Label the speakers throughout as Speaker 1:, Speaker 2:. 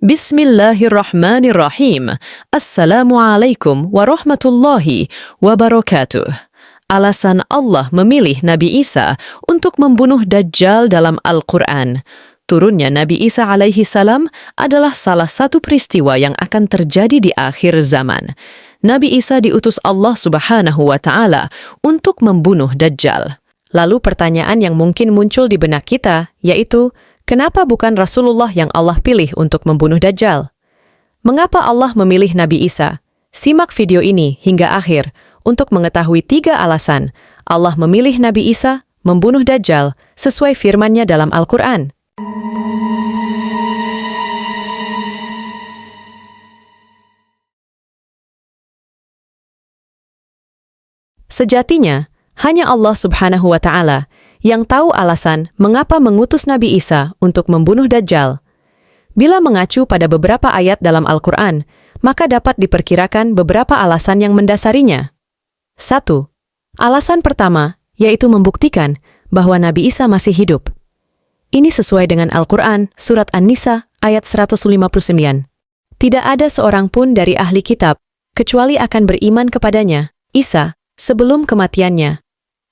Speaker 1: Bismillahirrahmanirrahim. Assalamualaikum warahmatullahi wabarakatuh. Alasan Allah memilih Nabi Isa untuk membunuh Dajjal dalam Al-Quran. Turunnya Nabi Isa alaihi salam adalah salah satu peristiwa yang akan terjadi di akhir zaman. Nabi Isa diutus Allah Subhanahu wa Ta'ala untuk membunuh Dajjal. Lalu pertanyaan yang mungkin muncul di benak kita yaitu, kenapa bukan Rasulullah yang Allah pilih untuk membunuh Dajjal? Mengapa Allah memilih Nabi Isa? Simak video ini hingga akhir untuk mengetahui 3 alasan Allah memilih Nabi Isa membunuh Dajjal sesuai firman-Nya dalam Al-Quran. Sejatinya, hanya Allah Subhanahu wa Ta'ala yang tahu alasan mengapa mengutus Nabi Isa untuk membunuh Dajjal. Bila mengacu pada beberapa ayat dalam Al-Quran, maka dapat diperkirakan beberapa alasan yang mendasarinya. 1. Alasan pertama, yaitu membuktikan bahwa Nabi Isa masih hidup. Ini sesuai dengan Al-Quran, Surat An-Nisa, ayat 159. Tidak ada seorang pun dari ahli kitab, kecuali akan beriman kepadanya, Isa, sebelum kematiannya.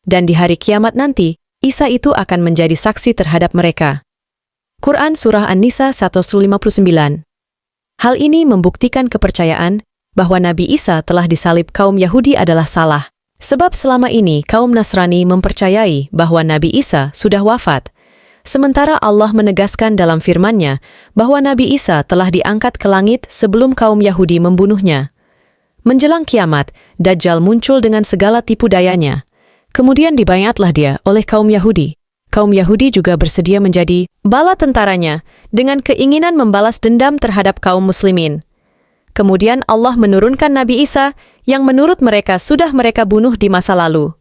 Speaker 1: Dan di hari kiamat nanti, Isa itu akan menjadi saksi terhadap mereka. Quran Surah An-Nisa 159. Hal ini membuktikan kepercayaan bahwa Nabi Isa telah disalib kaum Yahudi adalah salah. Sebab selama ini kaum Nasrani mempercayai bahwa Nabi Isa sudah wafat. Sementara Allah menegaskan dalam firman-Nya bahwa Nabi Isa telah diangkat ke langit sebelum kaum Yahudi membunuhnya. Menjelang kiamat, Dajjal muncul dengan segala tipu dayanya. Kemudian dibayatlah dia oleh kaum Yahudi. Kaum Yahudi juga bersedia menjadi bala tentaranya dengan keinginan membalas dendam terhadap kaum muslimin. Kemudian Allah menurunkan Nabi Isa yang menurut mereka sudah mereka bunuh di masa lalu.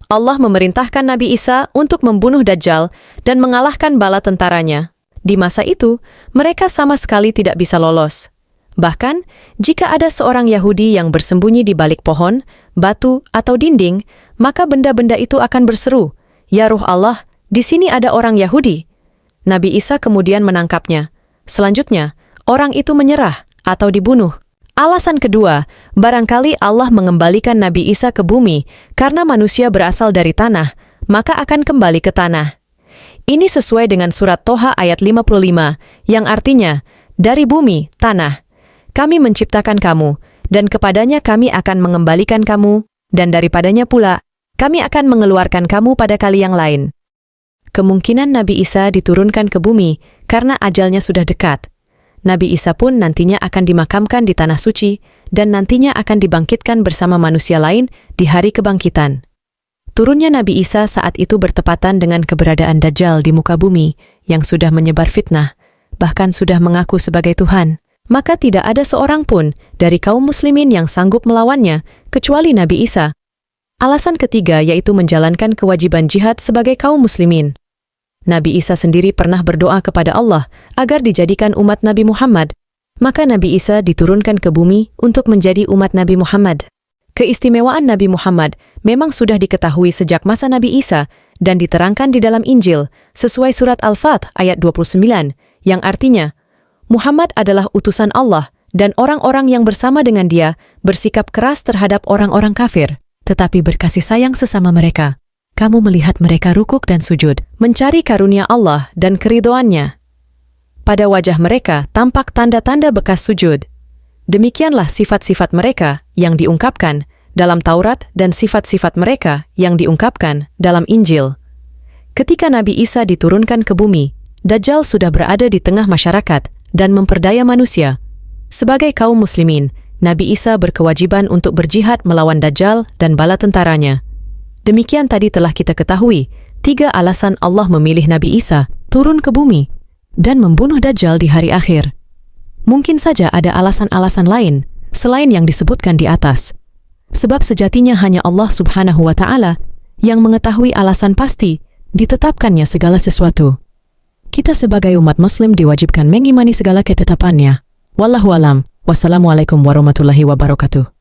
Speaker 1: Allah memerintahkan Nabi Isa untuk membunuh Dajjal dan mengalahkan bala tentaranya. Di masa itu, mereka sama sekali tidak bisa lolos. Bahkan, jika ada seorang Yahudi yang bersembunyi di balik pohon, batu, atau dinding, maka benda-benda itu akan berseru, "Ya Ruh Allah, di sini ada orang Yahudi." Nabi Isa kemudian menangkapnya. Selanjutnya, orang itu menyerah atau dibunuh. Alasan kedua, barangkali Allah mengembalikan Nabi Isa ke bumi karena manusia berasal dari tanah, maka akan kembali ke tanah. Ini sesuai dengan surat Toha ayat 55, yang artinya, dari bumi, tanah, kami menciptakan kamu, dan kepadanya kami akan mengembalikan kamu, dan daripadanya pula, kami akan mengeluarkan kamu pada kali yang lain. Kemungkinan Nabi Isa diturunkan ke bumi karena ajalnya sudah dekat. Nabi Isa pun nantinya akan dimakamkan di Tanah Suci, dan nantinya akan dibangkitkan bersama manusia lain di hari kebangkitan. Turunnya Nabi Isa saat itu bertepatan dengan keberadaan Dajjal di muka bumi yang sudah menyebar fitnah, bahkan sudah mengaku sebagai Tuhan. Maka tidak ada seorang pun dari kaum muslimin yang sanggup melawannya, kecuali Nabi Isa. Alasan ketiga yaitu menjalankan kewajiban jihad sebagai kaum muslimin. Nabi Isa sendiri pernah berdoa kepada Allah agar dijadikan umat Nabi Muhammad. Maka Nabi Isa diturunkan ke bumi untuk menjadi umat Nabi Muhammad. Keistimewaan Nabi Muhammad memang sudah diketahui sejak masa Nabi Isa dan diterangkan di dalam Injil sesuai surat Al-Fat ayat 29, yang artinya, Muhammad adalah utusan Allah dan orang-orang yang bersama dengan dia bersikap keras terhadap orang-orang kafir, tetapi berkasih sayang sesama mereka. Kamu melihat mereka rukuk dan sujud, mencari karunia Allah dan keridhoannya. Pada wajah mereka tampak tanda-tanda bekas sujud. Demikianlah sifat-sifat mereka yang diungkapkan dalam Taurat dan sifat-sifat mereka yang diungkapkan dalam Injil. Ketika Nabi Isa diturunkan ke bumi, Dajjal sudah berada di tengah masyarakat dan memperdaya manusia. Sebagai kaum muslimin, Nabi Isa berkewajiban untuk berjihad melawan Dajjal dan bala tentaranya. Demikian tadi telah kita ketahui 3 alasan Allah memilih Nabi Isa turun ke bumi dan membunuh Dajjal di hari akhir. Mungkin saja ada alasan-alasan lain selain yang disebutkan di atas. Sebab sejatinya hanya Allah Subhanahu wa Ta'ala yang mengetahui alasan pasti ditetapkannya segala sesuatu. Kita sebagai umat muslim diwajibkan mengimani segala ketetapannya. Wallahu alam. Wassalamualaikum warahmatullahi wabarakatuh.